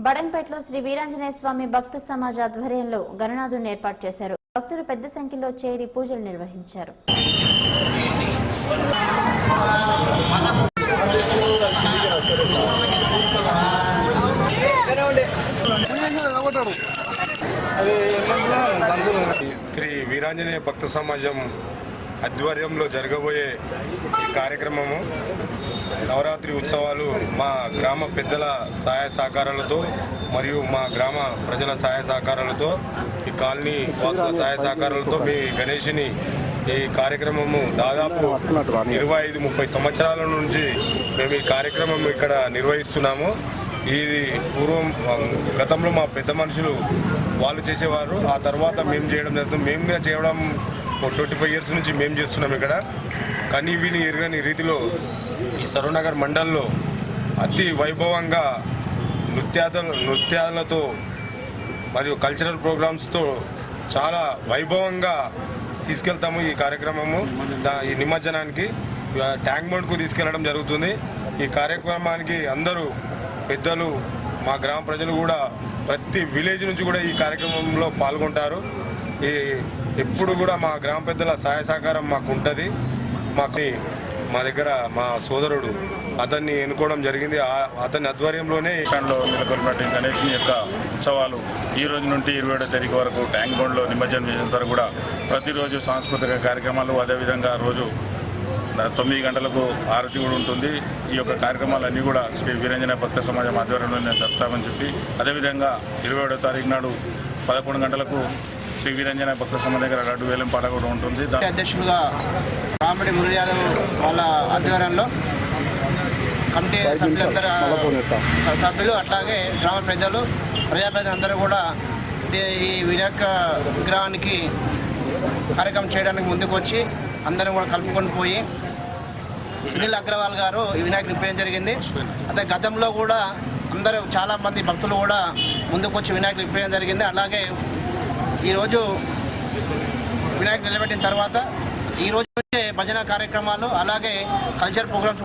బడంపేటలో శ్రీ వీరాంజనేయ స్వామి భక్త సమాజ ఆధ్వర్యంలో గణనాథుని ఏర్పాటు చేశారు. భక్తులు పెద్ద సంఖ్యలో చేరి పూజలు నిర్వహించారు. శ్రీ వీరాంజనేయ భక్త సమాజం ఆధ్వర్యంలో జరగబోయే ఈ కార్యక్రమము నవరాత్రి ఉత్సవాలు మా గ్రామ పెద్దల సహాయ సహకారాలతో మరియు మా గ్రామ ప్రజల సహాయ సహకారాలతో ఈ కాలనీ వాసుల సహాయ సహకారాలతో మీ గణేష్ని ఈ కార్యక్రమము దాదాపు 25-30 సంవత్సరాల నుంచి మేము ఈ కార్యక్రమం ఇక్కడ నిర్వహిస్తున్నాము. ఇది గతంలో మా పెద్ద మనుషులు వాళ్ళు చేసేవారు. ఆ తర్వాత మేము చేయడం జరుగుతుంది. మేము చేయడం 25 ఇయర్స్ నుంచి మేము చేస్తున్నాం. ఇక్కడ కానీ విని ఎరగని రీతిలో ఈ సరూనగర్ మండల్లో అతి వైభవంగా నృత్యాలతో మరియు కల్చరల్ ప్రోగ్రామ్స్తో చాలా వైభవంగా తీసుకెళ్తాము. ఈ కార్యక్రమము ఈ నిమజ్జనానికి ట్యాంక్ బండ్కు తీసుకెళ్లడం జరుగుతుంది. ఈ కార్యక్రమానికి అందరూ పెద్దలు మా గ్రామ ప్రజలు కూడా ప్రతి విలేజ్ నుంచి కూడా ఈ కార్యక్రమంలో పాల్గొంటారు. ఎప్పుడు కూడా మా గ్రామ పెద్దల సహాయ సహకారం మాకు ఉంటుంది. మా దగ్గర మా సోదరుడు అతన్ని ఎన్నుకోవడం జరిగింది. అతని ఆధ్వర్యంలోనే నెలకొల్పినటువంటి గణేష్ యొక్క ఉత్సవాలు ఈ రోజు నుండి 27వ తారీఖు వరకు ట్యాంక్ బండ్లో నిమజ్జనం చేసిన తర్వాత కూడా ప్రతిరోజు సాంస్కృతిక కార్యక్రమాలు, అదేవిధంగా రోజు 9 గంటలకు ఆరతి కూడా ఉంటుంది. ఈ యొక్క కార్యక్రమాలన్నీ కూడా శ్రీ వీరాంజనేయ భక్త సమాజం ఆధ్వర్యంలో జరుపుతామని చెప్పి, అదేవిధంగా 27వ తారీఖు నాడు 11 గంటలకు శ్రీ వీరాంజనేయ భక్త సమాజం దగ్గర లడ్డు వేలం పాట కూడా ఉంటుంది. అధ్యక్షులుగా కామెడీ మురళి యాదవ్ వాళ్ళ ఆధ్వర్యంలో కమిటీ సభ్యులు అట్లాగే గ్రామ ప్రజలు ప్రజాప్రతినిధులందరూ కూడా ఈ వినాయక విగ్రహానికి కార్యక్రమం చేయడానికి ముందుకు వచ్చి అందరం కూడా కలుపుకొని పోయి సునీల్ అగ్రవాల్ గారు ఈ వినాయకుని నింపేయడం జరిగింది. అదే గతంలో కూడా అందరూ చాలామంది భక్తులు కూడా ముందుకు వచ్చి వినాయకుని నింపేయడం జరిగింది. అలాగే ఈరోజు వినాయకుని నిలబెట్టిన తర్వాత ఈరోజు భజన కార్యక్రమాలు అలాగే కల్చర్ ప్రోగ్రామ్స్